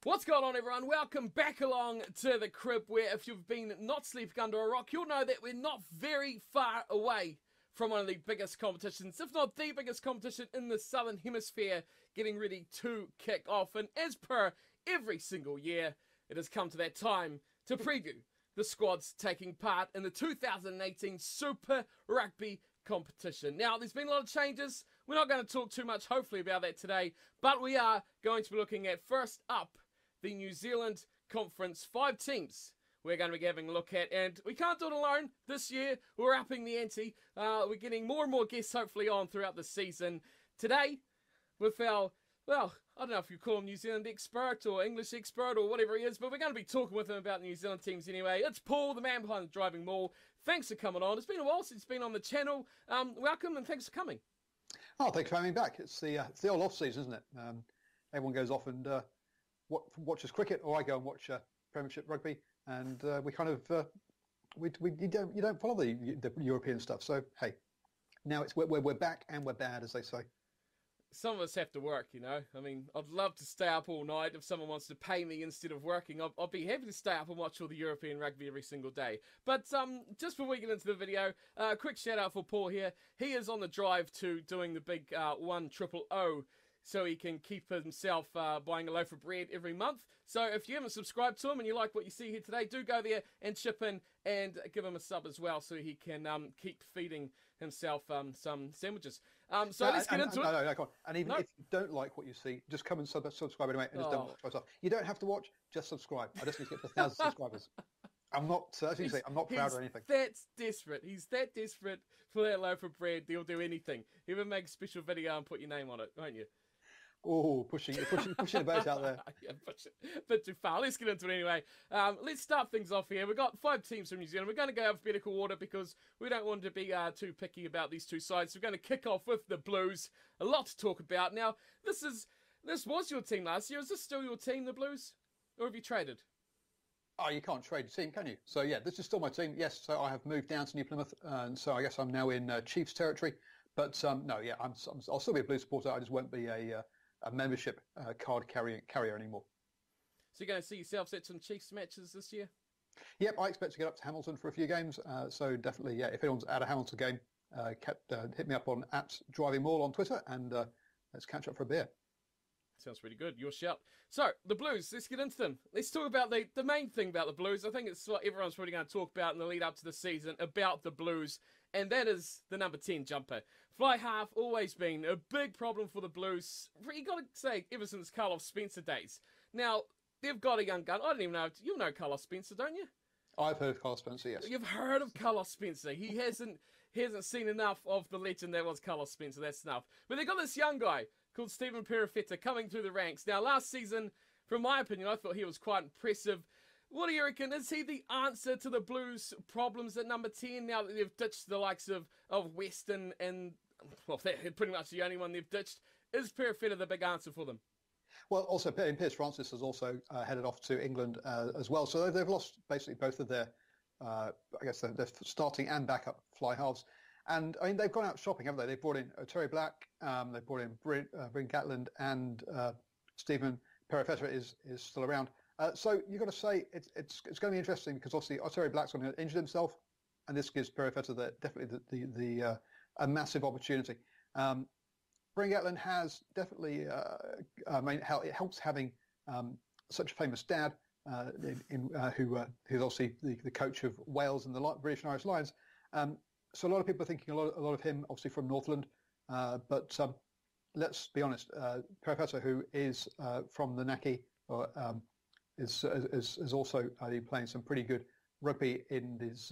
What's going on, everyone? Welcome back along to the crib, where if you've been not sleeping under a rock, you'll know that we're not very far away from one of the biggest competitions, if not the biggest competition in the Southern Hemisphere, getting ready to kick off. And as per every single year, it has come to that time to preview the squads taking part in the 2018 Super Rugby competition. Now, there's been a lot of changes. We're not going to talk too much, hopefully, about that today, but we are going to be looking at, first up, the New Zealand Conference. 5 teams we're going to be having a look at, and we can't do it alone this year. We're upping the ante. We're getting more and more guests, hopefully, on throughout the season. Today, with our, well, I don't know if you call him New Zealand expert or English expert or whatever he is, but we're going to be talking with him about the New Zealand teams anyway. It's Paul, the man behind the Driving Maul. Thanks for coming on. It's been a while since you've been on the channel. Welcome, and thanks for coming. Oh, thanks for having me back. It's the old off season, isn't it? Everyone goes off and watches cricket, or I go and watch Premiership rugby, and we kind of you don't follow the European stuff. So hey, now it's we're back and we're bad, as they say. Some of us have to work, you know. I mean, I'd love to stay up all night if someone wants to pay me instead of working. I'll be happy to stay up and watch all the European rugby every single day. But just before we get into the video, quick shout out for Paul here. He is on the drive to doing the big 100,000, so he can keep himself buying a loaf of bread every month. So if you haven't subscribed to him and you like what you see here today, do go there and chip in and give him a sub as well, so he can keep feeding himself some sandwiches. So let's get into it. No, come on. And even if you don't like what you see, just come and subscribe anyway, and just don't watch myself. You don't have to watch, just subscribe. I just need to get to 1,000 subscribers. I'm not, as you say, I'm not proud or anything. That's desperate. He's that desperate for that loaf of bread. He'll do anything. He'll even make a special video and put your name on it, won't you? Oh, pushing the boat out there. Yeah, a bit too far. Let's get into it anyway. Let's start things off here. We've got 5 teams from New Zealand. We're going to go alphabetical order because we don't want to be too picky about these two sides. We're going to kick off with the Blues. A lot to talk about. Now, this was your team last year. Is this still your team, the Blues? Or have you traded? Oh, you can't trade a team, can you? So yeah, this is still my team. Yes, so I have moved down to New Plymouth, and so I guess I'm now in Chiefs territory. But no, yeah, I'll still be a Blues supporter. I just won't be a membership card carrier anymore. So you're going to see yourself set some Chiefs matches this year? Yep, I expect to get up to Hamilton for a few games. So definitely, yeah, if anyone's at a Hamilton game, hit me up on @Driving Maul on Twitter, and let's catch up for a beer. Sounds pretty good. Your shout. So, the Blues, let's get into them. Let's talk about the main thing about the Blues. I think it's what everyone's probably going to talk about in the lead up to the season about the Blues, and that is the number 10 jumper. Fly half, always been a big problem for the Blues. You got to say, ever since Carlos Spencer days. Now, they've got a young gun. I don't even know. You know Carlos Spencer, don't you? I've heard of Carlos Spencer, yes. You've heard of Carlos Spencer. He hasn't seen enough of the legend that was Carlos Spencer. That's enough. But they've got this young guy called Stephen Perifetta coming through the ranks. Now, last season, from my opinion, I thought he was quite impressive. What do you reckon? Is he the answer to the Blues' problems at number 10 now that they've ditched the likes of Weston and, well, they're pretty much the only one they've ditched? Is Perifetta the big answer for them? Well, also, Piers Francis has also headed off to England as well. So they've lost basically both of their, I guess, their starting and backup fly halves. And I mean, they've gone out shopping, haven't they? They've brought in Terry Black, they've brought in Bryn Gatland, and Stephen Perifetta is still around. So you've got to say it's going to be interesting because obviously Terry Black's going to injure himself, and this gives Perifetta definitely a massive opportunity. Bryn Gatland has definitely, I mean, it helps having such a famous dad who's obviously the coach of Wales and the British and Irish Lions. So a lot of people are thinking a lot of him, obviously from Northland, but let's be honest, Perifetta, who is from the Naki, is also playing some pretty good rugby in his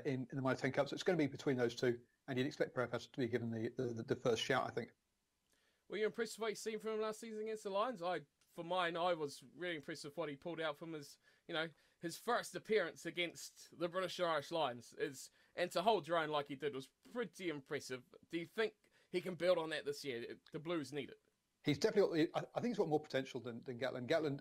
in the Minor 10 Cup. So it's going to be between those two, and you'd expect Perifetta to be given the first shout, I think. Were you impressed with what you've seen from him last season against the Lions? For mine, I was really impressed with what he pulled out from his first appearance against the British Irish Lions. And to hold your own like he did was pretty impressive. Do you think he can build on that this year? The Blues need it. He's definitely. I think he's got more potential than Gatland. Gatland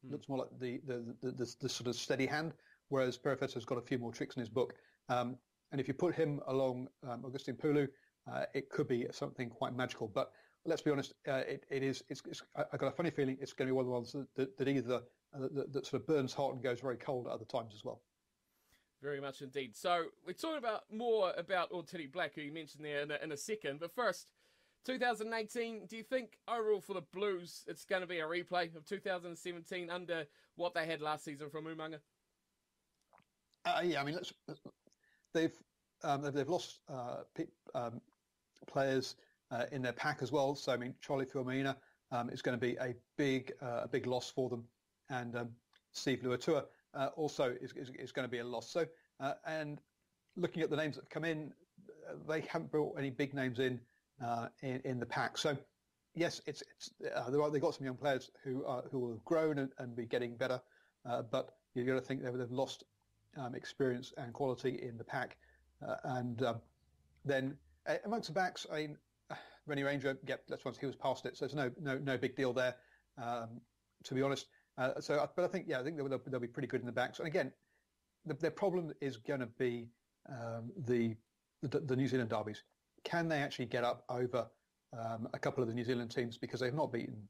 looks more like the sort of steady hand, whereas Perifetta's got a few more tricks in his book. And if you put him along Augustine Pulu, it could be something quite magical. But let's be honest, it is. I've got a funny feeling it's going to be one of the ones that either that sort of burns hot and goes very cold at other times as well. Very much indeed. So we're talking more about Teddy Black, who you mentioned there in a second. But first, 2018, do you think overall for the Blues it's going to be a replay of 2017 under what they had last season from Umanga? Yeah, I mean, they've lost players in their pack as well. So I mean, Charlie Fiormina is going to be a big loss for them, and Steve Luatua also is going to be a loss. So and looking at the names that have come in, they haven't brought any big names in the pack. So yes, they've got some young players who will have grown and be getting better, but you've got to think they've lost experience and quality in the pack, and then amongst the backs, I mean, Rennie Ranger, let's once he was past it, so there's no big deal there, to be honest. But I think they'll be pretty good in the backs. And again, their problem is going to be the New Zealand derbies. Can they actually get up over a couple of the New Zealand teams, because they've not beaten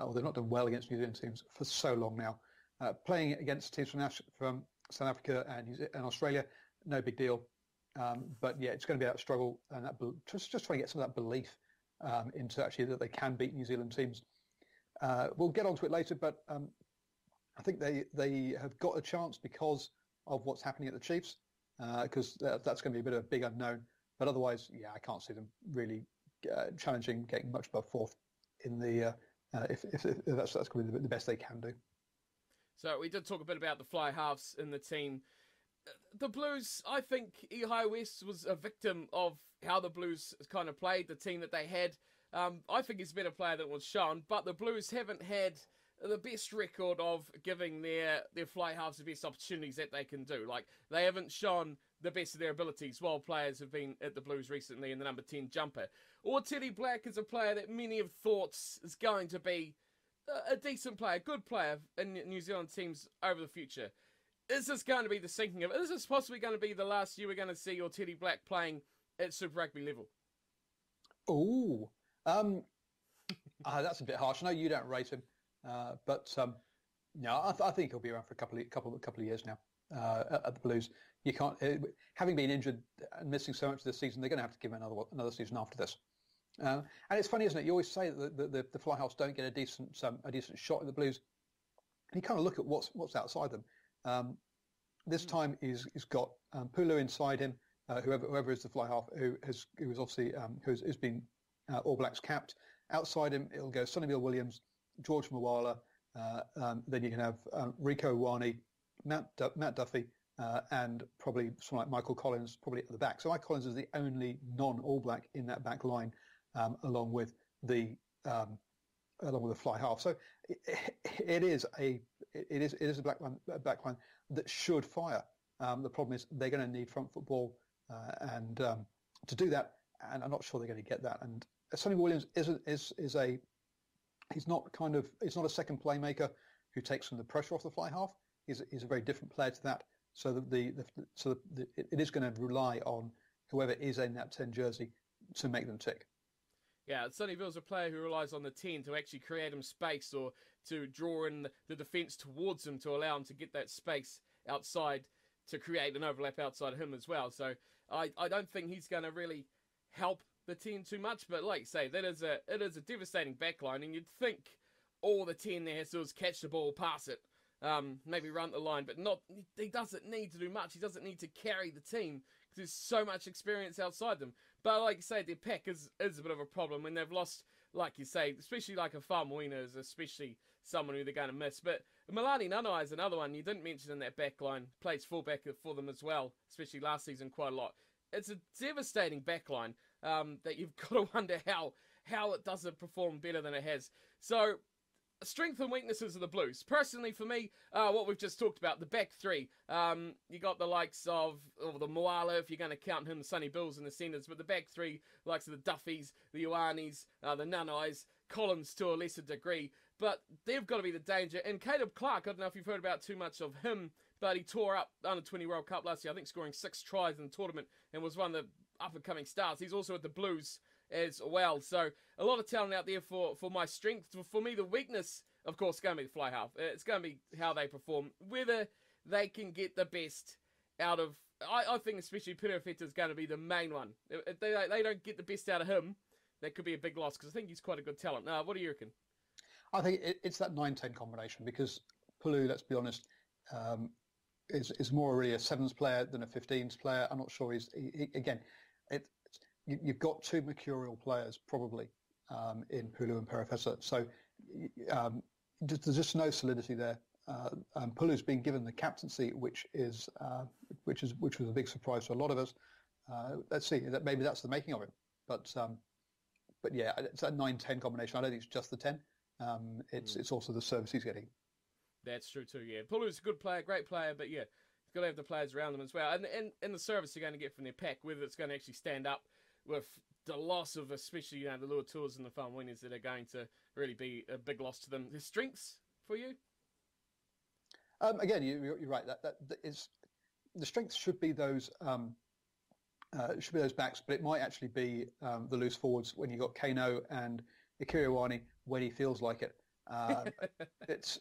or they've not done well against New Zealand teams for so long now. Playing against teams from South Africa and Australia, no big deal. But yeah, it's going to be a struggle, and just trying to get some of that belief into actually that they can beat New Zealand teams. We'll get onto it later, but I think they have got a chance because of what's happening at the Chiefs, because that's going to be a bit of a big unknown. But otherwise, yeah, I can't see them really challenging, getting much above fourth in the if that's going to be the best they can do. So we did talk a bit about the fly halves in the team. The Blues, I think Ihai West was a victim of how the Blues kind of played, the team that they had. I think he's a better player than was shown, but the Blues haven't had the best record of giving their fly halves the best opportunities that they can do. Like, they haven't shown the best of their abilities while players have been at the Blues recently in the number 10 jumper. Or Teddy Black is a player that many have thought is going to be a decent player, good player in New Zealand teams over the future. Is this going to be the sinking of it? Is this possibly going to be the last year we're going to see your Teddy Black playing at Super Rugby level? Oh, that's a bit harsh. I know you don't rate him, but no, I think he'll be around for a couple of years now at the Blues. You can't, having been injured and missing so much this season, they're going to have to give him another season after this. And it's funny, isn't it? You always say that the fly halves don't get a decent shot in the Blues. And you kind of look at what's outside them. This time he's got Pulu inside him, whoever is the fly half, who's been All Blacks capped. Outside him, it'll go Sonny Bill Williams, George Mawala. Then you can have Rico Iwani, Matt Duffy, and probably someone like Michael Collins, probably at the back. So Michael Collins is the only non-All Black in that back line, along with the fly half. So it is a back line that should fire. The problem is they're going to need front football, and to do that, and I'm not sure they're going to get that. And Sonny Williams he's not a second playmaker who takes some of the pressure off the fly half. He's a very different player to that. So it is going to rely on whoever is in that 10 jersey to make them tick. Yeah, Sonny Bill's a player who relies on the 10 to actually create him space, or to draw in the defence towards him to allow him to get that space outside to create an overlap outside of him as well. So I don't think he's going to really help the 10 too much. But like you say, it is a devastating backline, and you'd think all the 10 there has to do is catch the ball, pass it, maybe run the line, but not. He doesn't need to do much. He doesn't need to carry the team because there's so much experience outside them. But like you say, their pack is a bit of a problem when they've lost, like you say, especially like a Faumuina is especially someone who they're going to miss. But Milani Nanai is another one you didn't mention in that back line. Plays fullback for them as well, especially last season quite a lot. It's a devastating back line that you've got to wonder how it doesn't perform better than it has. So, strengths and weaknesses of the Blues. Personally, for me, what we've just talked about, the back three. You got the likes of the Moala, if you're going to count him, the Sonny Bills in the centres, but the back three, likes of the Duffys, the Ioannis, the Nanais, Collins to a lesser degree, but they've got to be the danger. And Caleb Clark, I don't know if you've heard about too much of him, but he tore up under 20 World Cup last year, I think scoring 6 tries in the tournament, and was one of the up-and-coming stars. He's also at the Blues as well. So a lot of talent out there for my strength. For me, the weakness, of course, is going to be the fly half. It's going to be how they perform, whether they can get the best out of. I think especially Perofeta is going to be the main one. If they don't get the best out of him, that could be a big loss because I think he's quite a good talent. What do you reckon? I think it's that 9-10 combination because Pulu, let's be honest, is more really a sevens player than a 15s player. I'm not sure you've got two mercurial players probably in Pulu and Perofeta, so there's just no solidity there. Pulu's been given the captaincy, which was a big surprise to a lot of us. Let's see, that maybe that's the making of him. But yeah, it's that 9-10 combination. I don't think it's just the 10. It's also the service he's getting. That's true too. Yeah, Pulu's a good player, great player, but yeah, he's got to have the players around them as well, and the service they're going to get from their pack, whether it's going to actually stand up with the loss of especially the Lua Tours and the Farm Winners that are going to really be a big loss to them. The strengths for you? Again, you're right. That is the strengths should be those backs, but it might actually be the loose forwards when you got Kano and Ikiriwani when he feels like it. It's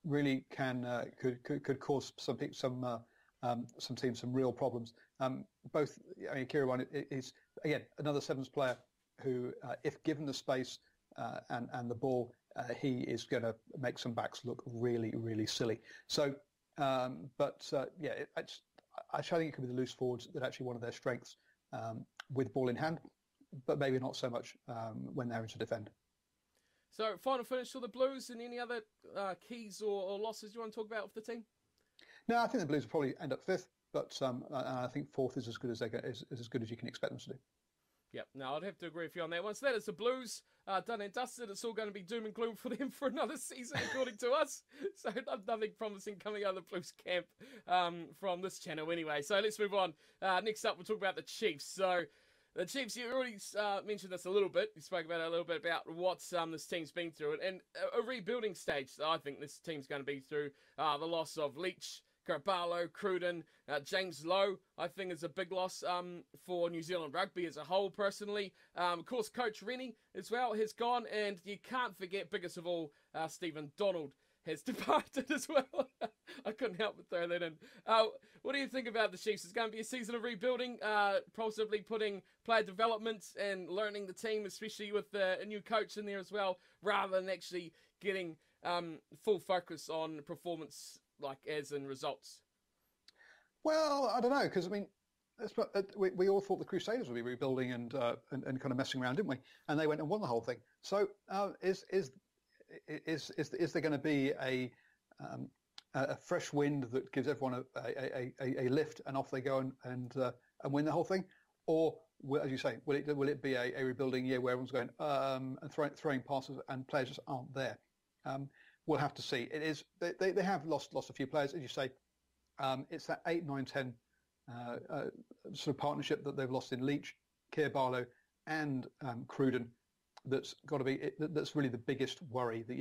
really could cause some teams some real problems. Ikiriwani is again another sevens player who, if given the space and the ball, he is going to make some backs look really, really silly. So, I think it could be the loose forwards that actually one of their strengths with ball in hand, but maybe not so much when they're to defend. So, final finish for the Blues and any other keys or losses you want to talk about with the team? No, I think the Blues will probably end up fifth, but I think fourth is as good as as good as you can expect them to do. Yep, no, I'd have to agree with you on that one. So that is the Blues done and dusted. It's all going to be doom and gloom for them for another season, according to us. So nothing promising coming out of the Blues camp from this channel anyway. So let's move on. Next up, we'll talk about the Chiefs. So the Chiefs, you already mentioned this a little bit. You spoke about it a little bit about what this team's been through. And a rebuilding stage, I think this team's going to be through. The loss of Leach, Carvalho, Cruden, James Lowe, I think is a big loss for New Zealand rugby as a whole, personally. Of course, Coach Rennie as well has gone, and you can't forget, biggest of all, Stephen Donald has departed as well. I couldn't help but throw that in. What do you think about the Chiefs? It's going to be a season of rebuilding, possibly putting player development and learning the team, especially with a new coach in there as well, rather than actually getting full focus on performance, like as in results. Well, I don't know, because I mean, we all thought the Crusaders would be rebuilding and kind of messing around, didn't we? And they went and won the whole thing. So is there going to be a fresh wind that gives everyone a lift and off they go and win the whole thing, or as you say, will it be a rebuilding year where everyone's going and throwing passes and players just aren't there? We'll have to see. It is they have lost a few players, as you say. It's that 8, 9, 10 sort of partnership that they've lost in Leach, Keir Barlow, and Cruden. That's got to be. That's really the biggest worry that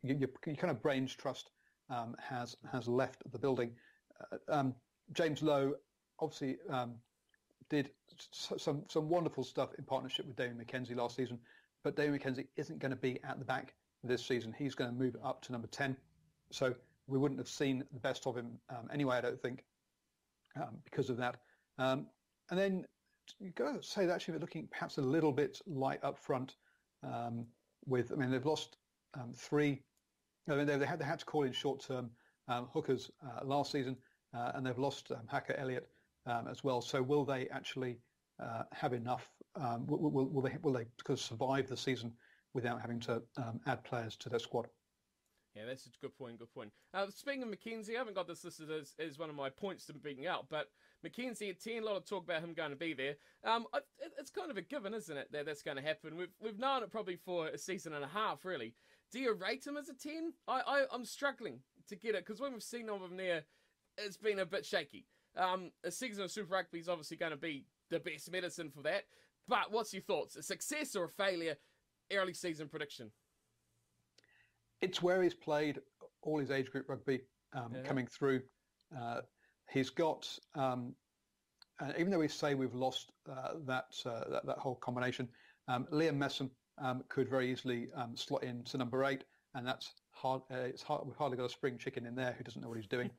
your kind of brains trust has left the building. James Lowe obviously did some wonderful stuff in partnership with David McKenzie last season, but David McKenzie isn't going to be at the back this season. He's going to move up to number 10, so we wouldn't have seen the best of him anyway, I don't think, because of that. And then you've got to say that actually they're looking perhaps a little bit light up front. They've lost 3. They had to call in short-term hookers last season, and they've lost Hacker Elliott as well. So will they actually have enough? Will they survive the season without having to add players to their squad? Yeah, that's a good point. Speaking of McKenzie, I haven't got this listed as one of my points to being out, but McKenzie at 10, a lot of talk about him going to be there. It's kind of a given, isn't it, that that's going to happen? We've known it probably for a season and a half, really. Do you rate him as a 10? I'm struggling to get it, because when we've seen of him there, it's been a bit shaky. A season of Super Rugby is obviously going to be the best medicine for that, but what's your thoughts? A success or a failure? Early season prediction. It's where he's played all his age group rugby coming through. He's got, even though we say we've lost that whole combination, Liam Messam could very easily slot into number 8, and that's hard. We've hardly got a spring chicken in there who doesn't know what he's doing.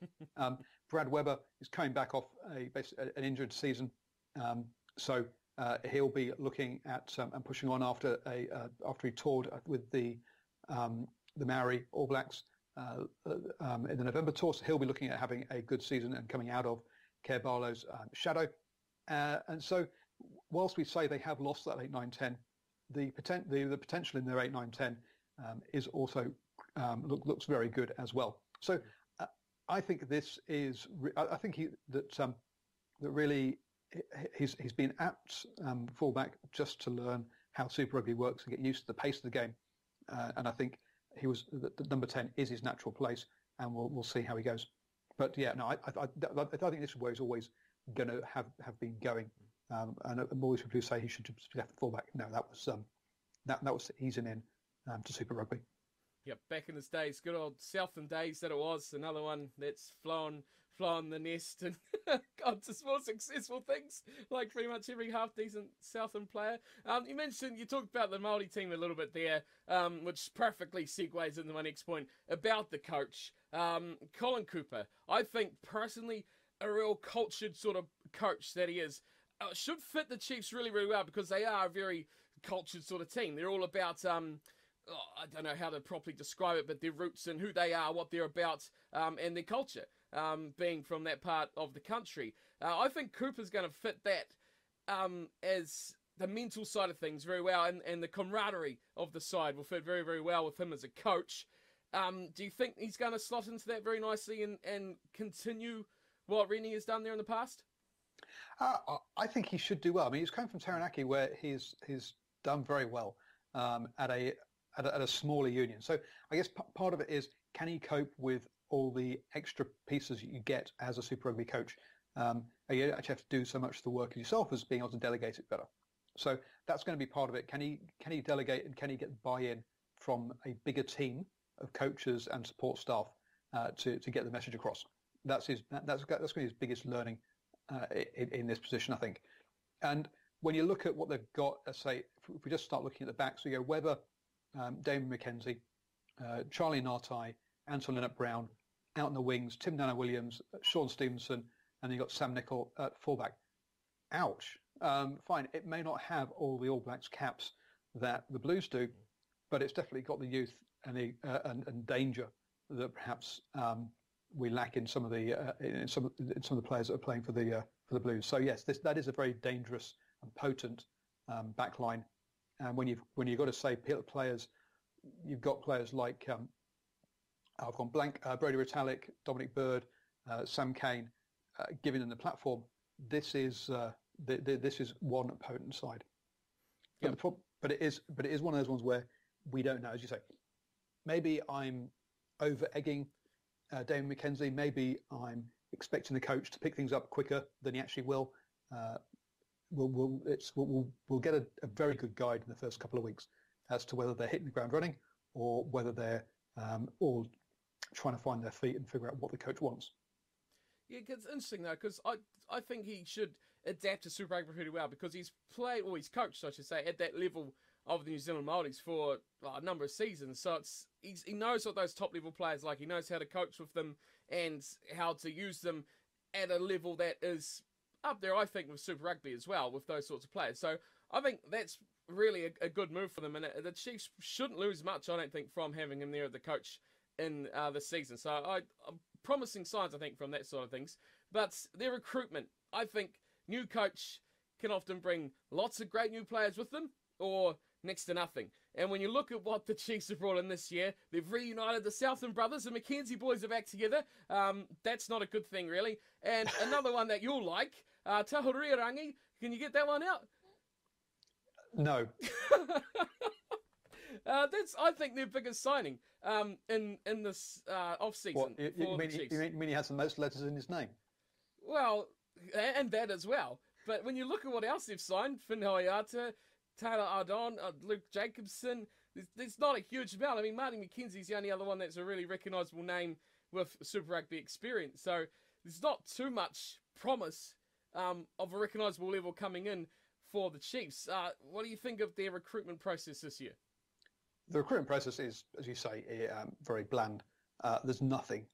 Brad Webber is coming back off an injured season, so he'll be looking at and pushing on after he toured with the Maori All Blacks in the November tour. So he'll be looking at having a good season and coming out of Kerr Barlow's shadow. And so, whilst we say they have lost that 8, 9, 10, the potential in their 8, 9, 10 is also looks very good as well. So I think this is. I think that really he's been apt fullback just to learn how Super Rugby works and get used to the pace of the game. And I think he was the number 10 is his natural place, and we'll see how he goes. But yeah, no, I think this is where he's always going to have been going. And always people who say he should be left fullback. No, that was easing in to Super Rugby. Yep, back in his days, good old Southland days that it was. Another one that's flown the nest and got to more successful things, like pretty much every half-decent Southland player. You talked about the Māori team a little bit there, which perfectly segues into my next point about the coach, Colin Cooper. I think, personally, a real cultured sort of coach that he is. Should fit the Chiefs really, really well because they are a very cultured sort of team. They're all about... I don't know how to properly describe it, but their roots and who they are, what they're about, and their culture, being from that part of the country. I think Cooper's going to fit that as the mental side of things very well, and the camaraderie of the side will fit very, very well with him as a coach. Do you think he's going to slot into that very nicely and continue what Rennie has done there in the past? I think he should do well. I mean, he's coming from Taranaki, where he's done very well at a smaller union. So I guess part of it is, can he cope with all the extra pieces you get as a Super Rugby coach? You actually have to do so much of the work yourself as being able to delegate it better. So that's going to be part of it. Can he delegate, and can he get buy-in from a bigger team of coaches and support staff to get the message across? That's going to be his biggest learning in this position, I think. And when you look at what they've got, let's say, if we just start looking at the backs, we go Webber, Damon McKenzie, Charlie Nartai, Anton Leonard-Brown, out in the wings, Tim Nana-Williams, Sean Stevenson, and then you've got Sam Nicol at fullback. Ouch. Fine, it may not have all the All Blacks caps that the Blues do, but it's definitely got the youth and danger that perhaps we lack in some of the players that are playing for the Blues. So yes, that is a very dangerous and potent back line. And when you've got to say players, you've got players like I've gone blank, Brodie Retallick, Dominic Bird, Sam Cane, giving them the platform. This is one potent side. But, yep. but it is one of those ones where we don't know, as you say. Maybe I'm over egging Damon McKenzie. Maybe I'm expecting the coach to pick things up quicker than he actually will. We'll get a very good guide in the first couple of weeks as to whether they're hitting the ground running or whether they're all trying to find their feet and figure out what the coach wants. Yeah, it's interesting though, because I think he should adapt to Super Rugby pretty well, because he's played, or he's coached, I should say, at that level of the New Zealand Māoris for a number of seasons. So he knows what those top level players like. He knows how to coach with them and how to use them at a level that is up there, I think, with Super Rugby as well, with those sorts of players. So I think that's really a good move for them, and the Chiefs shouldn't lose much, I don't think, from having him there as the coach in this season. So promising signs, I think, from that sort of things. But their recruitment, I think new coach can often bring lots of great new players with them, or next to nothing. And when you look at what the Chiefs have brought in this year, they've reunited the Southland brothers. The McKenzie boys are back together. That's not a good thing, really. And another one that you'll like, Tahuria Rangi. Can you get that one out? No. That's, I think, their biggest signing in this off-season. You mean he has the most letters in his name? Well, and that as well. But when you look at what else they've signed, Finn Hoiata, Taylor Ardon, Luke Jacobson, there's not a huge amount. I mean, Marty McKenzie's the only other one that's a really recognisable name with Super Rugby experience. So there's not too much promise of a recognisable level coming in for the Chiefs. What do you think of their recruitment process this year? The recruitment process is, as you say, very bland. There's nothing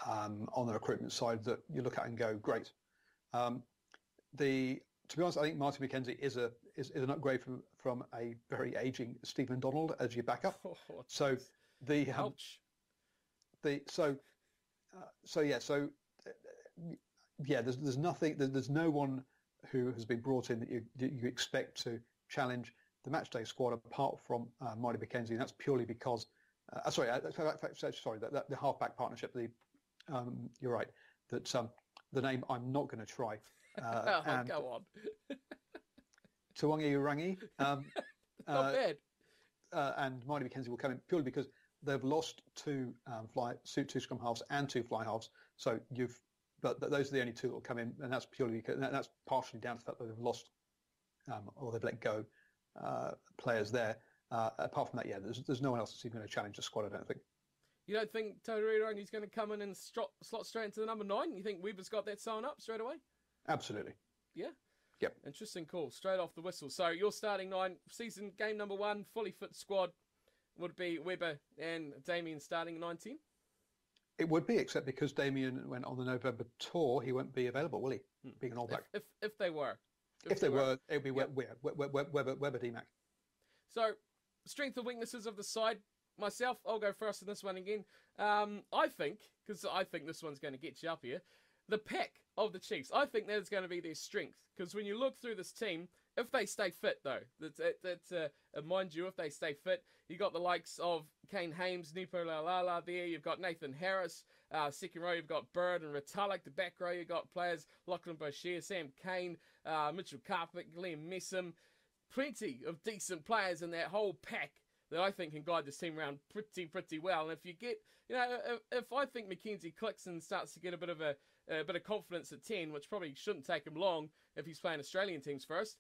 on the recruitment side that you look at and go, great. To be honest, I think Martin McKenzie is an upgrade from a very aging Stephen Donald as your backup. So Ouch. There's nothing. There's no one who has been brought in that you expect to challenge the matchday squad apart from Marty McKenzie, and that's purely because the halfback partnership. You're right that the name I'm not going to try. Go on. Tuangi Urangi. Not bad. And Marty McKenzie will come in purely because they've lost two scrum halves and two fly halves. So those are the only two that will come in, and that's purely because that's partially down to the fact that they've lost or they've let go players there. Apart from that, there's no one else that's even going to challenge the squad, I don't think. You don't think Taurirangi's going to come in and slot straight into the number 9? You think Weber's got that sewn up straight away? Absolutely. Yeah? Yep. Interesting call. Straight off the whistle. So your starting 9, season game number 1, fully fit squad would be Weber and Damien starting 19? It would be, except because Damien went on the November tour, he won't be available, will he? Being an All Black. If they were. If they were, it would be Weber D-Mac. So, strength and weaknesses of the side. Myself, I'll go first in this one again. I think this one's going to get you up here, the pack of the Chiefs. I think that's going to be their strength. Because when you look through this team, if they stay fit, though, mind you, if they stay fit, you got the likes of Kane Hames, Nipo Lalala there. You've got Nathan Harris. Second row, you've got Bird and Retallick. The back row, you've got players Lachlan Boshier, Sam Kane, Mitchell Carpet, Glenn Messam. Plenty of decent players in that whole pack that I think can guide this team around pretty well. And if you get, if I think McKenzie clicks and starts to get a bit of confidence at 10, which probably shouldn't take him long if he's playing Australian teams first,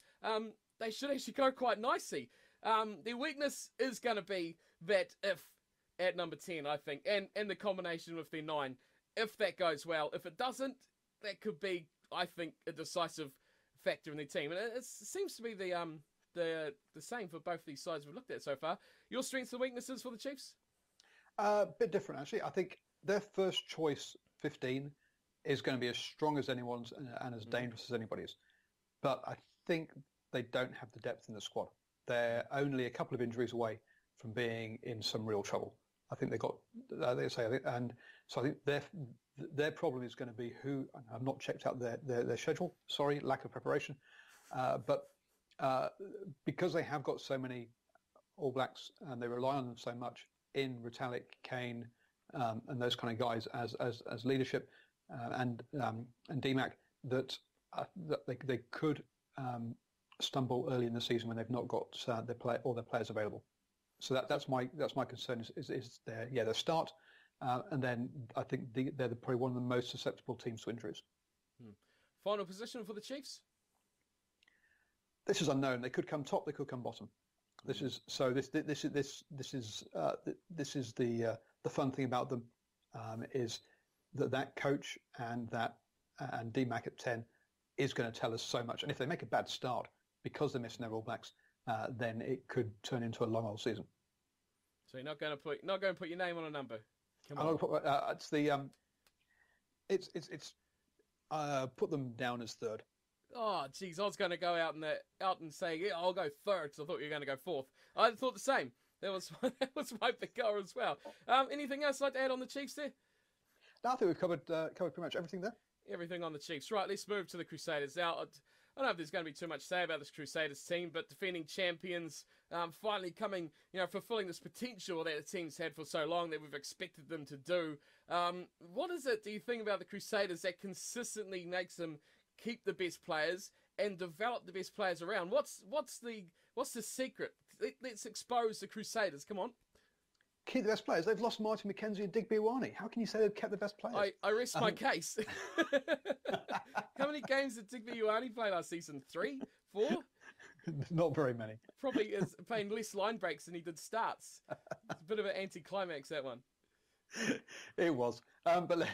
they should actually go quite nicely. Their weakness is going to be that if at number 10, I think, and the combination with their 9, if that goes well. If it doesn't, that could be, I think, a decisive factor in their team. And it seems to be the same for both these sides we've looked at so far. Your strengths and weaknesses for the Chiefs? A bit different, actually. I think their first choice 15 is going to be as strong as anyone's and as dangerous as anybody's. But I think they don't have the depth in the squad. They're only a couple of injuries away from being in some real trouble. I think they got, and so I think their problem is going to be who. I've not checked out their schedule. Sorry, lack of preparation. But because they have got so many All Blacks and they rely on them so much in Retallick, Kane, and those kind of guys as leadership, and D-Mac, that they could stumble early in the season when they've not got all their players available. So that's my concern is their start, and then I think they're probably one of the most susceptible teams to injuries. Final position for the Chiefs. This is unknown. They could come top. They could come bottom. This is the fun thing about them, is that coach and D-Mac at 10 is going to tell us so much. And if they make a bad start because they're missing their All Blacks, then it could turn into a long old season. So you're not going to put your name on a number. Come on. Put them down as third. Oh, geez, I was going to go out and say, yeah, I'll go third, because I thought you were going to go fourth. I thought the same. That was my pick as well. Anything else I'd add on the Chiefs there? No, I think we've covered pretty much everything there. Everything on the Chiefs. Right, let's move to the Crusaders. Now, I don't know if there's going to be too much to say about this Crusaders team, but defending champions, finally coming, fulfilling this potential that the team's had for so long that we've expected them to do. What is it, do you think, about the Crusaders that consistently makes them keep the best players and develop the best players around? What's the secret? Let's expose the Crusaders. Come on. Keep the best players. They've lost Martin McKenzie and Digby Iwani. How can you say they've kept the best players? I rest my case. How many games did Digby Iwani play last season? 3? 4? Not very many. Probably is playing less line breaks than he did starts. It's a bit of an anticlimax, that one. It was. But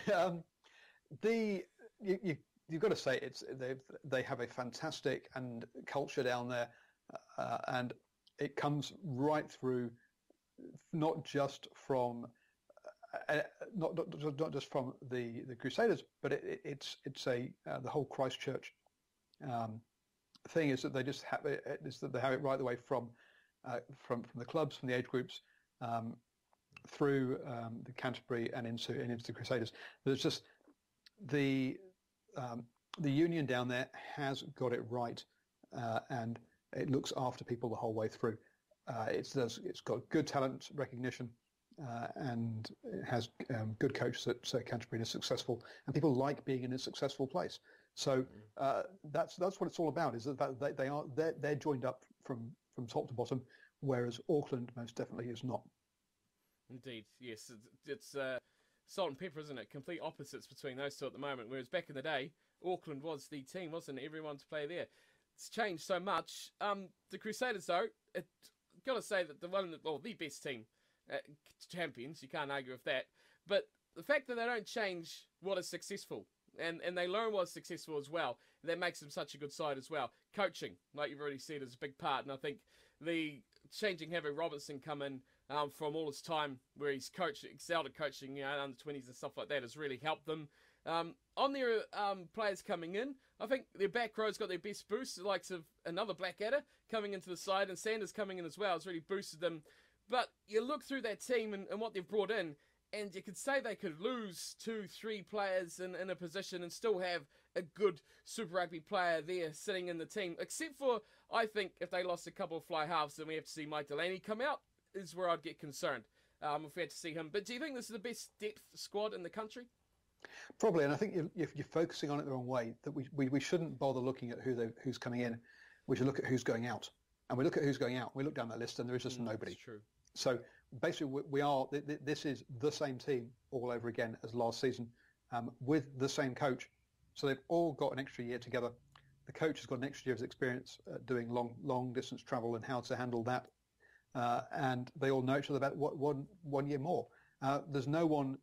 you've got to say they have a fantastic and culture down there, and it comes right through, not just from not just from the Crusaders, but it's the whole Christchurch thing is that they just have it, is that they have it right the way from the clubs, from the age groups, through the Canterbury and into the Crusaders. There's just the union down there has got it right, and it looks after people the whole way through. It's got good talent recognition, and it has good coaches at Canterbury and is successful, and people like being in a successful place. So that's what it's all about. Is that they're joined up from top to bottom, whereas Auckland most definitely is not. Indeed, yes, it's salt and pepper, isn't it? Complete opposites between those two at the moment. Whereas back in the day, Auckland was the team, wasn't it? Everyone to play there. It's changed so much. The Crusaders, though, got to say that the best team, champions. You can't argue with that. But the fact that they don't change what is successful, and they learn what's successful as well, that makes them such a good side as well. Coaching, like you've already said, is a big part, and I think the having Robertson come in from all his time where he's excelled at coaching, under 20s and stuff like that, has really helped them. On their players coming in, I think their back row's got their best boost, the likes of another Blackadder coming into the side, and Sanders coming in as well has really boosted them. But you look through that team and what they've brought in, and you could say they could lose 2-3 players in a position and still have a good Super Rugby player there sitting in the team. Except for, I think, if they lost a couple of fly halves, then we have to see Mike Delaney come out, is where I'd get concerned if we had to see him. But do you think this is the best depth squad in the country? Probably, and I think if you're focusing on it the wrong way, that we shouldn't bother looking at who's coming in. We should look at who's going out. And we look at who's going out. We look down that list, and there is just nobody. That's true. So basically, this is the same team all over again as last season, with the same coach. So they've all got an extra year together. The coach has got an extra year's experience doing long distance travel and how to handle that, and they all know each other about one year more. There's no one.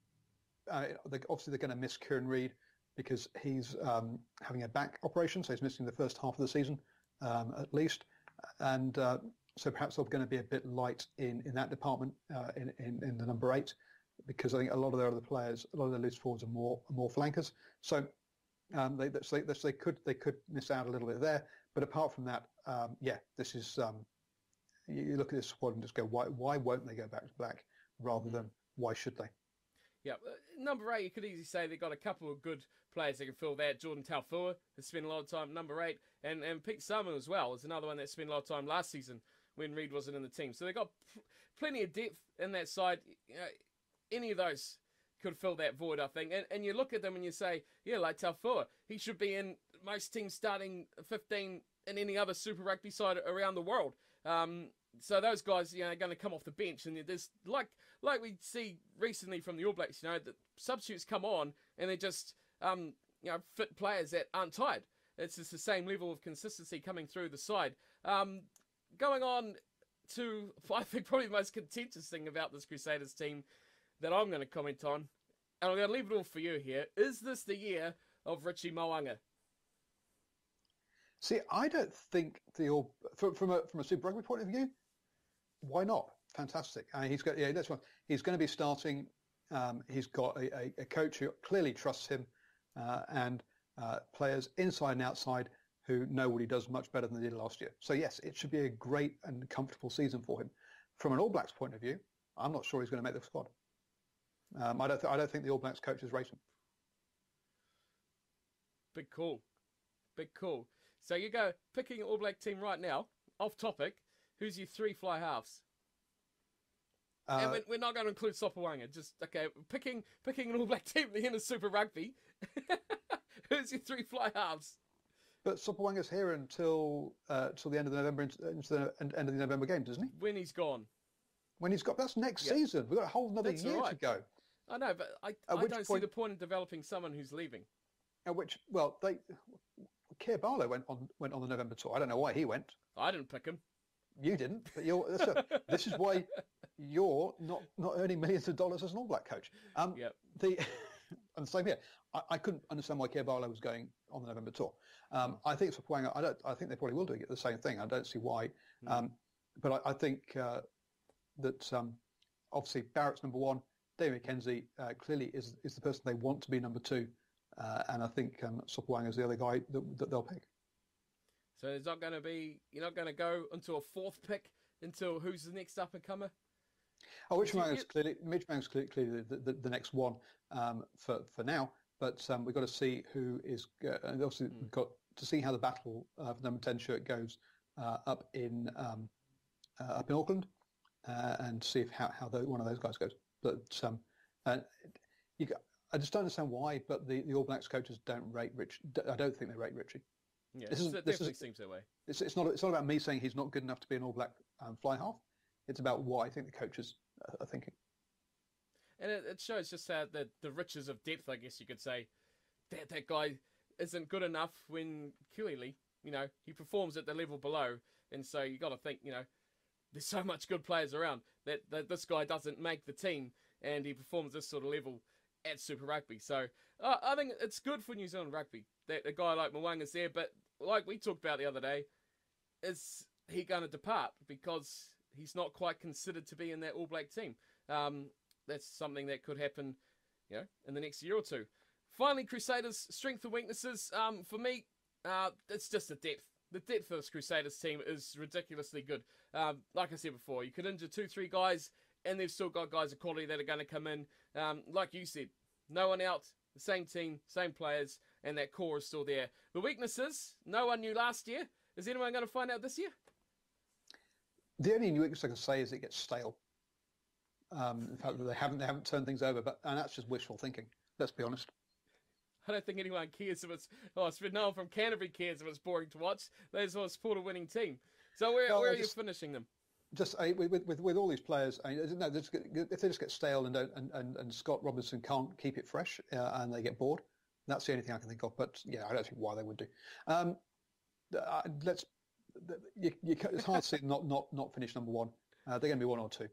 Obviously, they're going to miss Kieran Reid because he's having a back operation, so he's missing the first half of the season at least, and so perhaps they're going to be a bit light in that department in the number 8, because I think a lot of their other players, a lot of their loose forwards are more flankers. So they could miss out a little bit there. But apart from that, this is you look at this squad and just go, why won't they go back to black rather than why should they? Yeah, number 8, you could easily say they've got a couple of good players that can fill that. Jordan Taufua has spent a lot of time number 8, and Pete Salmon as well is another one that spent a lot of time last season when Reid wasn't in the team. So they've got plenty of depth in that side. Any of those could fill that void, I think. And you look at them and you say, like Taufua, he should be in most teams starting 15 in any other Super Rugby side around the world. So those guys, are going to come off the bench, and there's like we see recently from the All Blacks, the substitutes come on and they're just fit players that aren't tired. It's just the same level of consistency coming through the side. Going on to, I think, probably the most contentious thing about this Crusaders team that I'm going to comment on, and I'm going to leave it all for you here. Is this the year of Richie Mo'unga? See, I don't think from a Super Rugby point of view, why not? Fantastic. I mean, that's one. He's going to be starting. He's got a coach who clearly trusts him, and players inside and outside who know what he does much better than they did last year. So yes, it should be a great and comfortable season for him. From an All Blacks point of view, I'm not sure he's going to make the squad. I don't think the All Blacks coach is racing. Big call. So you go picking an All Black team right now, off topic. Who's your 3 fly halves? And we're not going to include Sopoaga. Just picking an All Black team in the Super Rugby. Who's your 3 fly halves? But Sopoaga's here until the end of November, into the end of the November games, isn't he? When he's gone. That's next season. We've got a whole another year to go. I know, but I don't see the point in developing someone who's leaving. Keir Barlow went on the November tour. I don't know why he went. I didn't pick him. You didn't, but this is why you're not earning millions of dollars as an All Black coach. Yep. And the same here. I couldn't understand why Kerbalo was going on the November tour. I think Sopoaga, I think they probably will do the same thing. I don't see why. But I think that obviously Barrett's number one. David McKenzie clearly is the person they want to be number two. And I think Sopoaga is the other guy that they'll pick. So there's not going to be, you're not going to go into a fourth pick until who's the next up and comer? Oh, Mitch Man's clearly the next one for now. But we've got to see who is. And obviously, we've got to see how the battle for number 10 shirt goes up in Auckland, and see if how one of those guys goes. But I just don't understand why. But the All Blacks coaches don't rate Rich. I don't think they rate Richie. Yeah, it definitely seems that way. It's not about me saying he's not good enough to be an All Black fly half. It's about what I think the coaches are thinking. And it shows just how the riches of depth, I guess you could say, that guy isn't good enough when clearly, he performs at the level below. And so you got to think, there's so much good players around that this guy doesn't make the team and he performs this sort of level at Super Rugby. So I think it's good for New Zealand rugby that a guy like Mo'unga's there. But like we talked about the other day, is he going to depart because he's not quite considered to be in that All Black team? That's something that could happen, in the next year or two. Finally, Crusaders, strengths and weaknesses. For me, it's just the depth. The depth of this Crusaders team is ridiculously good. Like I said before, you could injure 2-3 guys, and they've still got guys of quality that are going to come in. Like you said, no one out, the same team, same players, and that core is still there. The weaknesses, no one knew last year. Is anyone going to find out this year? The only new weakness I can say is it gets stale. In fact, they haven't turned things over, and that's just wishful thinking. Let's be honest. I don't think anyone cares if it's. No one from Canterbury cares if it's boring to watch. They just want to support a winning team. So where are you finishing them? Just with all these players, if they just get stale and Scott Robinson can't keep it fresh and they get bored, that's the only thing I can think of. But yeah, I don't think why they would do. It's hard to see them not finish number one. They're going to be one or two.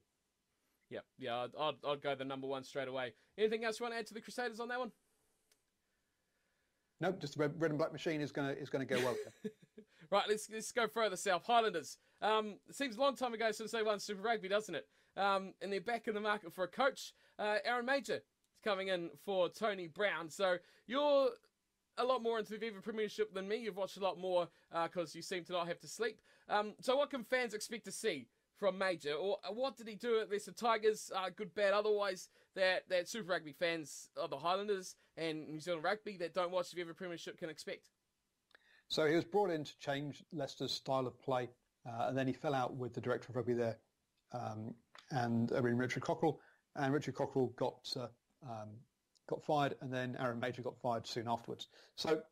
Yeah, I'd go the number one straight away. Anything else you want to add to the Crusaders on that one? No, just the red and black machine is going to go well. Right, let's go further south. Highlanders. It seems a long time ago since they won Super Rugby, doesn't it? And they're back in the market for a coach. Aaron Major is coming in for Tony Brown. So you're a lot more into the Viva Premiership than me. You've watched a lot more because you seem to not have to sleep. So what can fans expect to see from Major? Or what did he do at Leicester Tigers? Good, bad, otherwise, that Super Rugby fans of the Highlanders and New Zealand Rugby that don't watch the Viva Premiership can expect? So he was brought in to change Leicester's style of play, and then he fell out with the director of rugby there, and Richard Cockrell. And Richard Cockrell got fired, and then Aaron Major got fired soon afterwards. So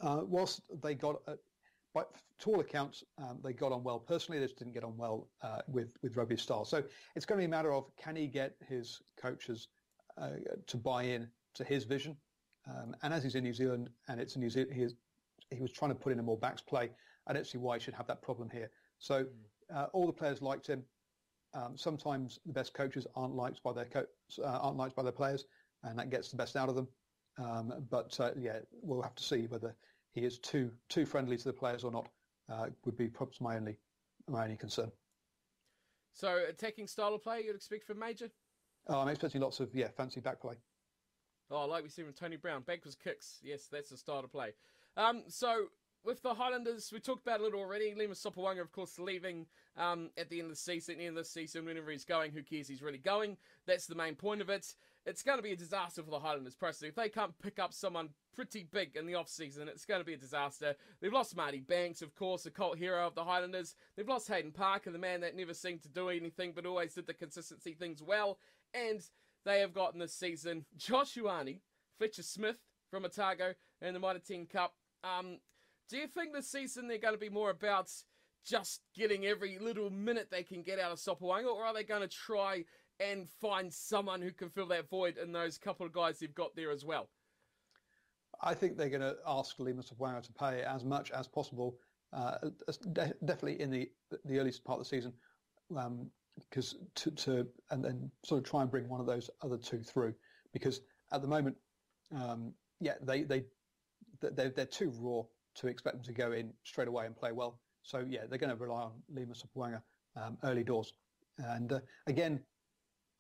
whilst they got, to all accounts, they got on well personally, they just didn't get on well with rugby style. So it's going to be a matter of, can he get his coaches to buy in to his vision? And as he's in New Zealand, and it's in New Zealand, he was trying to put in a more backs play. I don't see why he should have that problem here. So all the players liked him. Sometimes the best coaches aren't liked by their players, and that gets the best out of them. But we'll have to see whether he is too friendly to the players or not. Would be perhaps my only concern. So attacking style of play you'd expect from Major? I'm expecting lots of fancy back play. Oh, like we see from Tony Brown, backwards kicks. Yes, that's the style to play. So with the Highlanders, we talked about it a little already. Lima Sopoaga, of course, leaving at the end of the season. At the end of this season, whenever he's going, who cares? He's really going. That's the main point of it. It's going to be a disaster for the Highlanders, personally. If they can't pick up someone pretty big in the off-season, it's going to be a disaster. They've lost Marty Banks, of course, the cult hero of the Highlanders. They've lost Hayden Parker, the man that never seemed to do anything but always did the consistency things well. And they have gotten this season Josh Ioane, Fletcher Smith from Otago, and the Mitre 10 Cup. Do you think this season they're going to be more about just getting every little minute they can get out of Sopoaga, or are they going to try and find someone who can fill that void in those couple of guys they've got there as well? I think they're going to ask Lima Sopoaga to pay as much as possible, definitely in the earliest part of the season, because and then sort of try and bring one of those other two through, because at the moment, they're too raw to expect them to go in straight away and play well. So yeah, they're going to rely on Lima Sopoaga early doors. And again,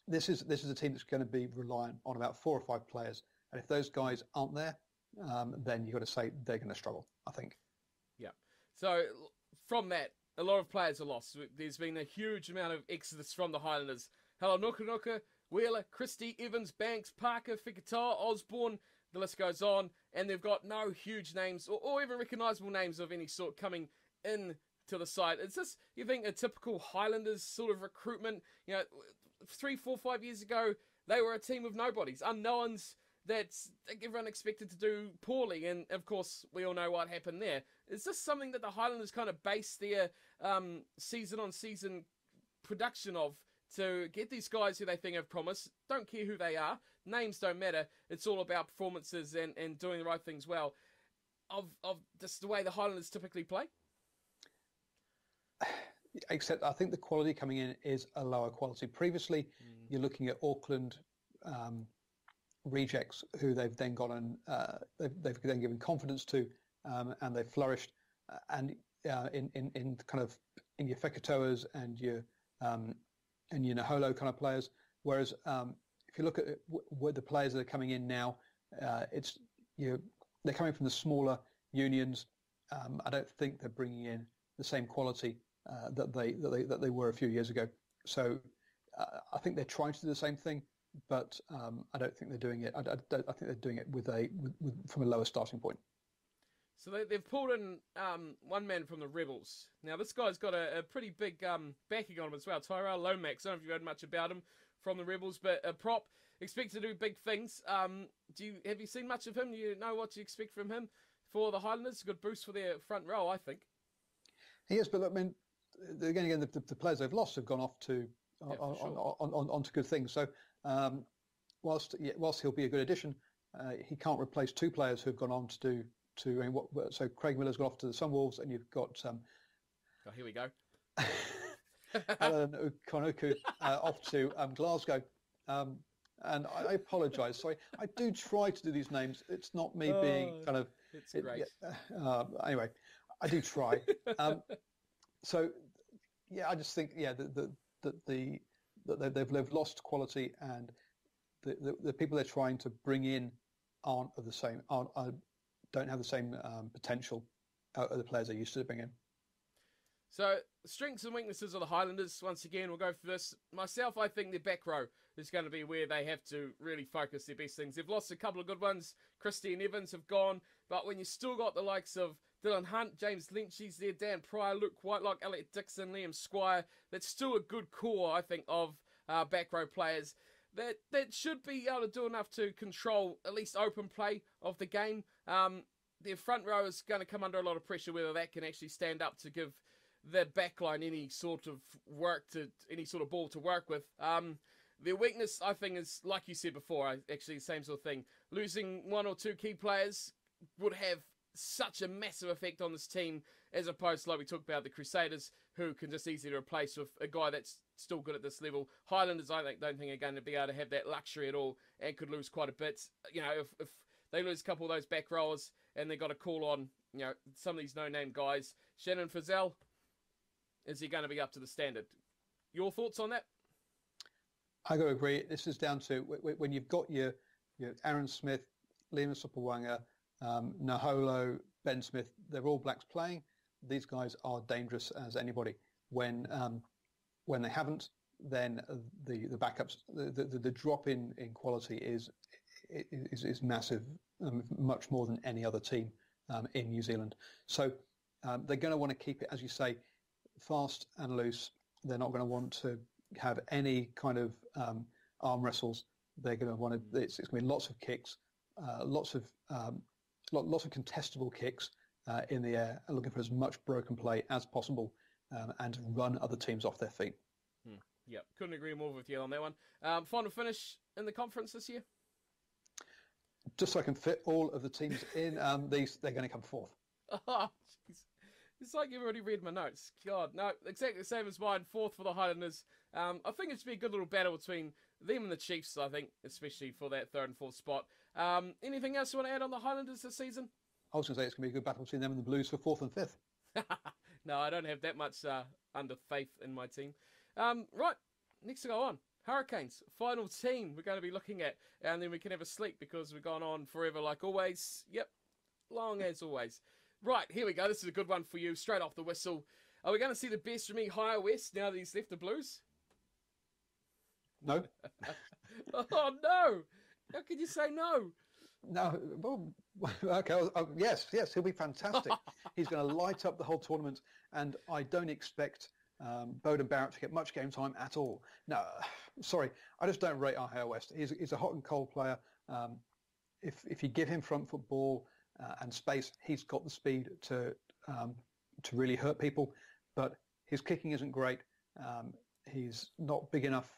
this is a team that's going to be reliant on about 4 or 5 players. And if those guys aren't there, then you've got to say they're going to struggle, I think. Yeah. So from that, a lot of players are lost. There's been a huge amount of exodus from the Highlanders. Hello, Nuka, Wheeler, Christie, Evans, Banks, Parker, Fikatoa, Osborne, the list goes on. And they've got no huge names or even recognisable names of any sort coming in to the side. Is this, you think, a typical Highlanders sort of recruitment? 3, 4, 5 years ago, they were a team of nobodies, unknowns that everyone expected to do poorly. And, of course, we all know what happened there. Is this something that the Highlanders kind of base their season-on-season production of to get these guys who they think have promise? Don't care who they are. Names don't matter. It's all about performances and doing the right things well. Of just the way the Highlanders typically play? Except I think the quality coming in is a lower quality. Previously, you're looking at Auckland rejects who they've then gone and they've then given confidence to, and they've flourished. And in kind of in your Fekatoas and your Naholo kind of players. Whereas if you look at what the players that are coming in now, they're coming from the smaller unions. I don't think they're bringing in the same quality that they were a few years ago. So I think they're trying to do the same thing, but I don't think they're doing it. I think they're doing it from a lower starting point. So they've pulled in one man from the Rebels. Now this guy's got a pretty big backing on him as well. Tyrell Lomax. I don't know if you've heard much about him from the Rebels, but a prop, expect to do big things. Have you seen much of him? Do you know what you expect from him for the Highlanders? A good boost for their front row, I think. He is, but I mean, again, the players they've lost have gone off to onto good things. So whilst he'll be a good addition, he can't replace 2 players who have gone on to do. So Craig Miller's gone off to the Sunwolves, and you've got here we go. Alan Konoku off to Glasgow. And I apologise. Sorry, I do try to do these names. It's not me being kind of. It's great. Anyway, I do try. So yeah, I just think that they've lost quality, and the people they're trying to bring in don't have the same potential of the players they used to bring in. So, strengths and weaknesses of the Highlanders, once again, we'll go for this. Myself, I think their back row is going to be where they have to really focus their best things. They've lost a couple of good ones. Christie and Evans have gone, but when you still got the likes of Dylan Hunt, James Lynch's there, Dan Pryor, Luke Whitelock, Elliot Dixon, Liam Squire, that's still a good core, I think, of back row players. That should be able to do enough to control at least open play of the game. Their front row is going to come under a lot of pressure, whether that can actually stand up to give the backline any sort of ball to work with. Their weakness, I think, is, like you said before, actually the same sort of thing. Losing 1 or 2 key players would have such a massive effect on this team, as opposed to, like we talked about, the Crusaders, who can just easily replace with a guy that's still good at this level. Highlanders, I don't think are going to be able to have that luxury at all, and could lose quite a bit. If they lose a couple of those back rowers and they got to call on, some of these no-name guys. Shannon Frizzell, is he going to be up to the standard? Your thoughts on that? I got to agree. This is down to when you've got your Aaron Smith, Liam Sopoaga, Naholo, Ben Smith. They're all blacks playing. These guys are dangerous as anybody. When they haven't, then the backups, the drop in quality is massive, much more than any other team in New Zealand. So they're going to want to keep it, as you say, fast and loose. They're not going to want to have any kind of arm wrestles. They're going to want to. It's going to be lots of kicks, lots of contestable kicks in the air, and looking for as much broken play as possible, and run other teams off their feet. Yeah, couldn't agree more with you on that one. Final finish in the conference this year? Just so I can fit all of the teams in, they're going to come 4th. Oh, jeez. It's like you've already read my notes. God, no, exactly the same as mine. Fourth for the Highlanders. I think it should be a good little battle between them and the Chiefs, I think, especially for that third and fourth spot. Anything else you want to add on the Highlanders this season? I was going to say it's going to be a good battle between them and the Blues for fourth and fifth. No, I don't have that much under faith in my team. Right, next to go on. Hurricanes, final team we're going to be looking at. And then we can have a sleep because we've gone on forever like always. Yep, long as always. Right, here we go. This is a good one for you, straight off the whistle. Are we going to see the best from Higher West now that he's left the Blues? No. Oh, no. How could you say no? No, well, okay, yes, he'll be fantastic. He's going to light up the whole tournament, and I don't expect Beauden Barrett to get much game time at all. No, sorry, I just don't rate our Higher West. He's a hot and cold player. If you give him front football and space, he's got the speed to really hurt people, but his kicking isn't great. He's not big enough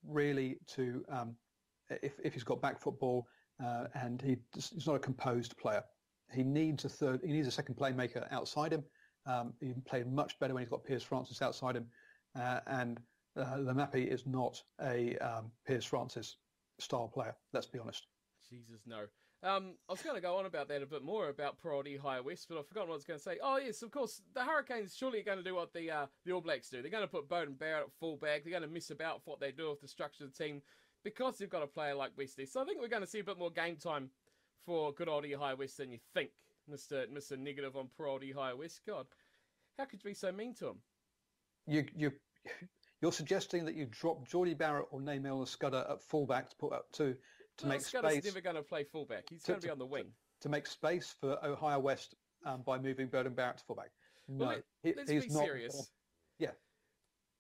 really to if he's got back football. And he's not a composed player. He needs a second playmaker outside him. He played much better when he's got Piers Francis outside him. And Lamapi is not a Piers Francis style player. Let's be honest. Jesus, no. I was going to go on about that a bit more about Priority Higher West, but I've forgotten what I was going to say. Oh yes, of course, the Hurricanes surely are going to do what the All Blacks do. They're going to put Beauden Barrett at fullback. They're going to mess about what they do with the structure of the team, because they've got a player like Westie. So I think we're going to see a bit more game time for good old High West than you think, Mr. Negative on poor old High West. God, how could you be so mean to him? You're suggesting that you drop Geordie Barrett or Namel Scudder at fullback to put up to make Scudder's space. Never going to play fullback. He's going to be on the wing. To make space for Ohio West by moving Beauden Barrett to fullback. No, well, let's be serious. Yeah.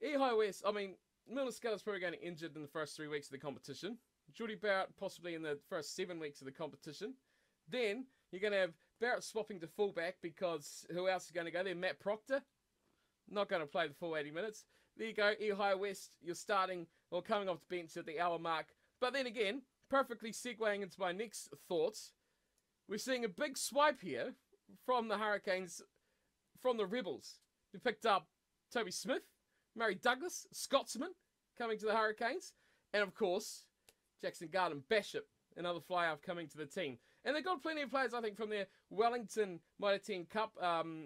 High West, I mean, Milner Scudder's probably going to get injured in the first 3 weeks of the competition. Geordie Barrett possibly in the first 7 weeks of the competition. Then you're going to have Barrett swapping to fullback because who else is going to go there? Matt Proctor? Not going to play the full 80 minutes. There you go, High West, you're starting or coming off the bench at the hour mark. But then again, perfectly segueing into my next thoughts, we're seeing a big swipe here from the Hurricanes, from the Rebels, who picked up Toby Smith, Murray Douglas, Scotsman, coming to the Hurricanes. And, of course, Jackson Garden Bishop, another fly-off coming to the team. And they've got plenty of players, I think, from their Wellington Mitre 10 Cup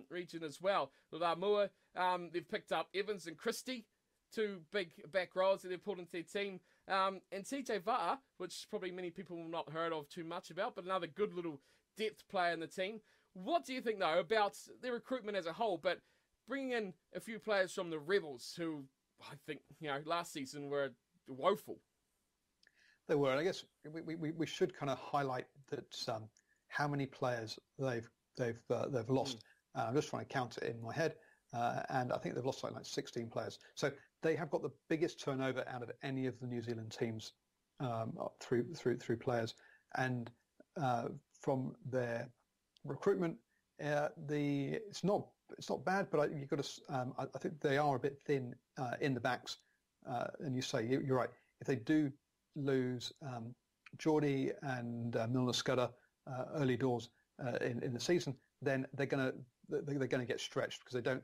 region as well. With Mua, they've picked up Evans and Christie, two big back rows that they've pulled into their team. And TJ Va'a, which probably many people have not heard of too much about, but another good little depth player in the team. What do you think, though, about their recruitment as a whole, but bringing in a few players from the Rebels who, I think, last season were woeful? They were, and I guess we should kind of highlight that how many players they've lost. I'm just trying to count it in my head, and I think they've lost something like 16 players. So they have got the biggest turnover out of any of the New Zealand teams through players, and from their recruitment, it's not bad, but you've got to. I think they are a bit thin in the backs, and you're right. If they do lose Geordie and Milner Scudder early doors in the season, then they're going to get stretched because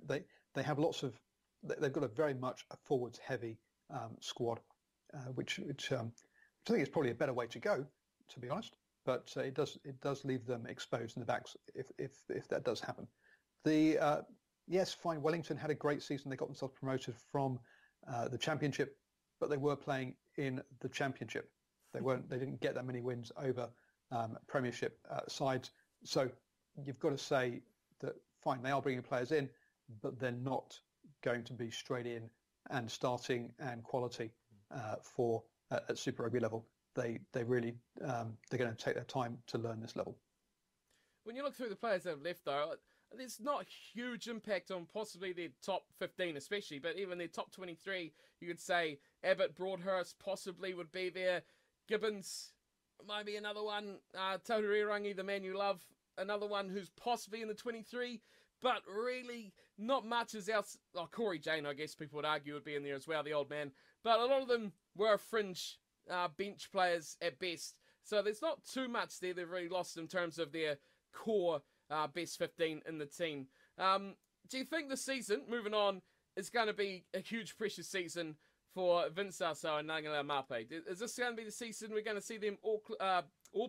they have lots of they've got a very much a forwards heavy squad, which I think is probably a better way to go, to be honest. But it does leave them exposed in the backs if that does happen. Yes, fine. Wellington had a great season. They got themselves promoted from the Championship, but they were playing in the Championship. They didn't get that many wins over Premiership sides. So you've got to say that fine, they are bringing players in, but they're not going to be straight in and starting and quality for at Super Rugby level. They really they're going to take their time to learn this level. When you look through the players that have left, though, there's not a huge impact on possibly their top 15 especially, but even their top 23, you could say Abbott, Broadhurst possibly would be there. Gibbons might be another one. Taurirangi, the man you love, another one who's possibly in the 23, but really not much is else. Oh, Corey Jane, I guess people would argue would be in there as well, the old man. But a lot of them were fringe bench players at best. So there's not too much there they've really lost in terms of their core best 15 in the team. do you think the season, moving on, is going to be a huge pressure season for Vince Aso and Ngala Mape? Is this going to be the season we're going to see them all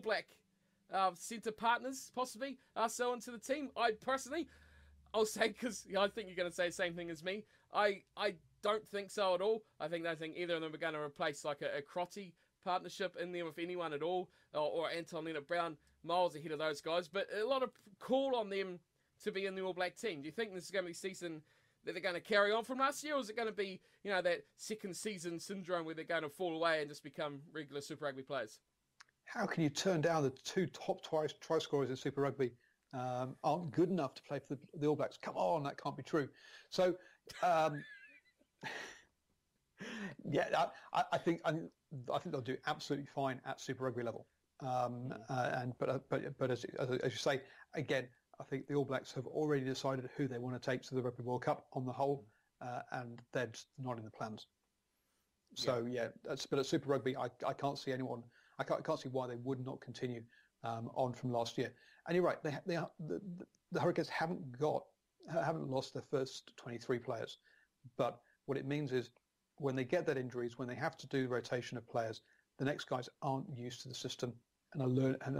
Black centre partners, possibly, Aso into the team? I'll say, because I think you're going to say the same thing as me, I don't think so at all. I think either of them are going to replace like a Crotty partnership in there with anyone at all, or Anton Leonard-Brown, miles ahead of those guys. But a lot of call on them to be in the All Black team. Do you think this is going to be a season that they're going to carry on from last year, or is it going to be, that second season syndrome where they're going to fall away and just become regular Super Rugby players? How can you turn down the two top try scorers in Super Rugby aren't good enough to play for the All Blacks? Come on, that can't be true. So, yeah, I think they'll do absolutely fine at Super Rugby level. But as you say, again, I think the All Blacks have already decided who they want to take to the Rugby World Cup on the whole, and they're just not in the plans. So but at Super Rugby, I can't see anyone. I can't see why they would not continue on from last year. And you're right, the Hurricanes haven't lost their first 23 players, but what it means is when they get that injuries, when they have to do the rotation of players, the next guys aren't used to the system and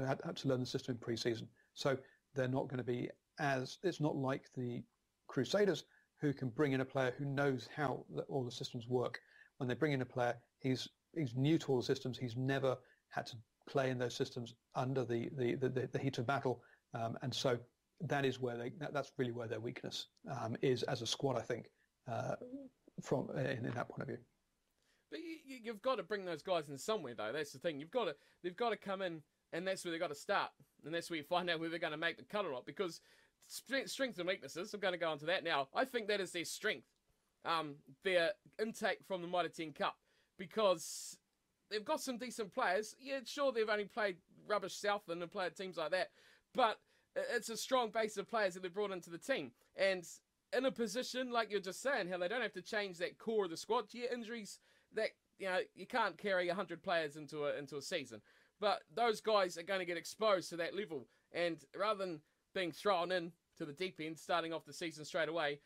had to learn the system in pre-season. So they're not going to be it's not like the Crusaders, who can bring in a player who knows how all the systems work. When they bring in a player, he's new to all the systems. He's never had to play in those systems under the heat of battle, and so that's really where their weakness is as a squad, I think, from in that point of view. But you've got to bring those guys in somewhere, though. That's the thing. They've got to come in, and that's where they've got to start, and that's where you find out whether they're going to make the cut or not. Because strengths and weaknesses, I'm going to go into that now. I think that is their strength, their intake from the Mitre 10 Cup, because they've got some decent players. Yeah, sure, they've only played rubbish Southland and played teams like that, but it's a strong base of players that they've brought into the team. And in a position, like you're just saying, how they don't have to change that core of the squad. Yeah, injuries, that you can't carry 100 players into a season. But those guys are going to get exposed to that level. And rather than being thrown in to the deep end, starting off the season straight away,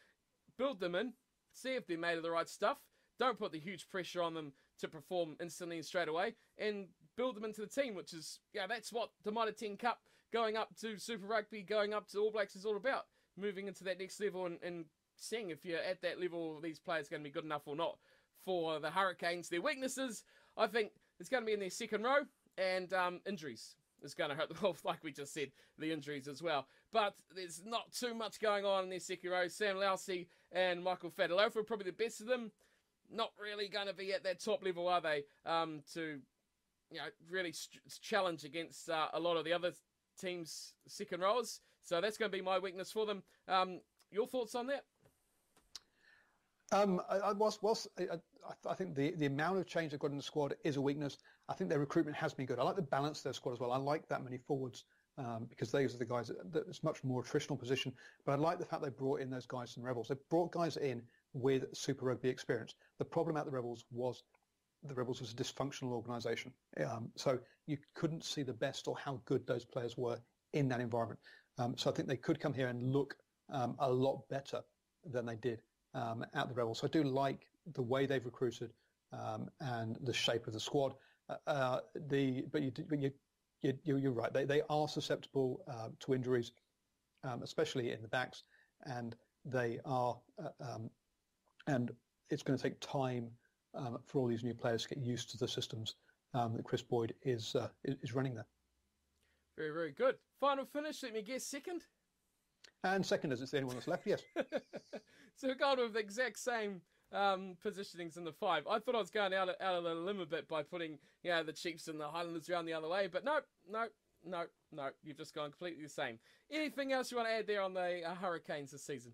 build them in, see if they're made of the right stuff. Don't put the huge pressure on them to perform instantly and straight away, and build them into the team, which is, that's what the Mitre 10 Cup, going up to Super Rugby, going up to All Blacks is all about. Moving into that next level and seeing if you're at that level, these players are going to be good enough or not. For the Hurricanes, their weaknesses, I think it's going to be in their second row, and injuries is going to hurt them off, like we just said, the injuries as well. But there's not too much going on in their second row. Sam Lousy and Michael Fadalofa are probably the best of them. Not really going to be at that top level, are they, to really challenge against a lot of the other teams' second rows. So that's going to be my weakness for them. Your thoughts on that? I think the amount of change they've got in the squad is a weakness. I think their recruitment has been good. I like the balance of their squad as well. I like that many forwards because those are the guys that it's much more attritional position. But I like the fact they brought in those guys from Rebels. They brought guys in with Super Rugby experience. The problem at the Rebels was a dysfunctional organisation. So you couldn't see the best or how good those players were in that environment. So I think they could come here and look a lot better than they did at the Rebels. So I do like the way they've recruited and the shape of the squad. You're right. They are susceptible to injuries, especially in the backs, and they are. And it's going to take time for all these new players to get used to the systems that Chris Boyd is running there. Very, very good. Final finish, let me guess, second? And second, as it's the only one that's left, yes. So we're going with the exact same positionings in the five. I thought I was going out of the limb a bit by putting the Chiefs and the Highlanders around the other way, but no. You've just gone completely the same. Anything else you want to add there on the Hurricanes this season?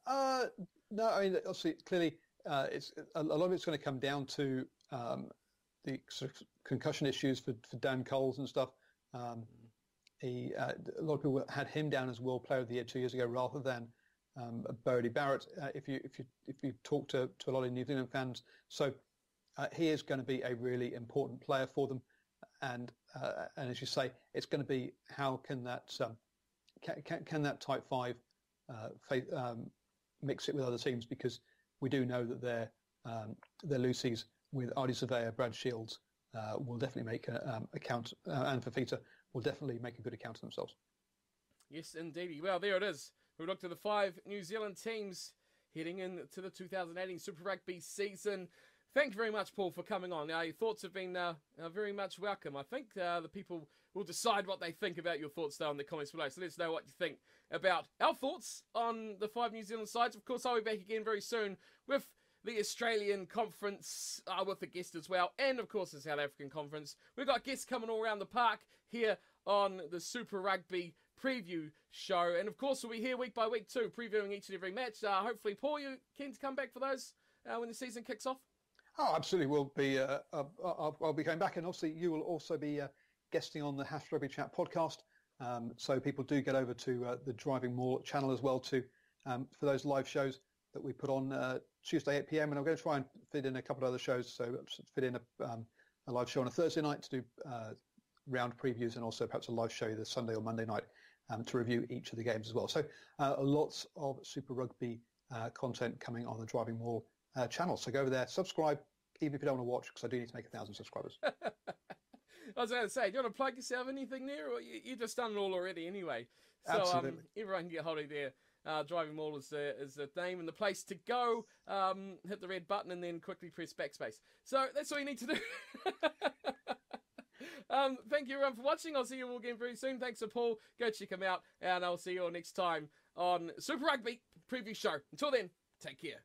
No, I mean, obviously, clearly, it's a lot of it's going to come down to the sort of concussion issues for Dan Coles and stuff. A lot of people had him down as World Player of the Year 2 years ago, rather than Bodie Barrett. If you talk to a lot of New Zealand fans, so he is going to be a really important player for them. And as you say, it's going to be how can that can that Type 5 mix it with other teams, because we do know that their Lucies with Ardy Surveyor, Brad Shields will definitely make a count, and Fafita will definitely make a good account of themselves. Yes, indeed. Well, there it is. We looked at the 5 New Zealand teams heading into the 2018 Super Rugby season. Thank you very much, Paul, for coming on. Your thoughts have been very much welcome. I think the people will decide what they think about your thoughts down in the comments below. So let us know what you think about our thoughts on the 5 New Zealand sides. Of course, I'll be back again very soon with the Australian Conference, with a guest as well, and of course the South African Conference. We've got guests coming all around the park here on the Super Rugby preview show, and of course we'll be here week by week too, previewing each and every match. Hopefully, Paul, you keen to come back for those when the season kicks off? Oh, absolutely. We'll be. I'll be going back, and obviously you will also be guesting on the Rugby Chat podcast. So people do get over to the Driving Maul channel as well for those live shows that we put on Tuesday 8 p.m. And I'm going to try and fit in a couple of other shows. So fit in a live show on a Thursday night to do round previews, and also perhaps a live show the Sunday or Monday night to review each of the games as well. So lots of Super Rugby content coming on the Driving Maul channel. So go over there, subscribe, even if you don't want to watch, because I do need to make 1,000 subscribers. I was going to say, do you want to plug yourself anything there, or you just done it all already anyway? So Absolutely. Everyone can get hold of there. Driving Maul is the name and the place to go. Hit the red button and then quickly press backspace. So that's all you need to do. Thank you everyone for watching. I'll see you all again very soon. Thanks to Paul. Go check him out, and I'll see you all next time on Super Rugby Preview Show. Until then, take care.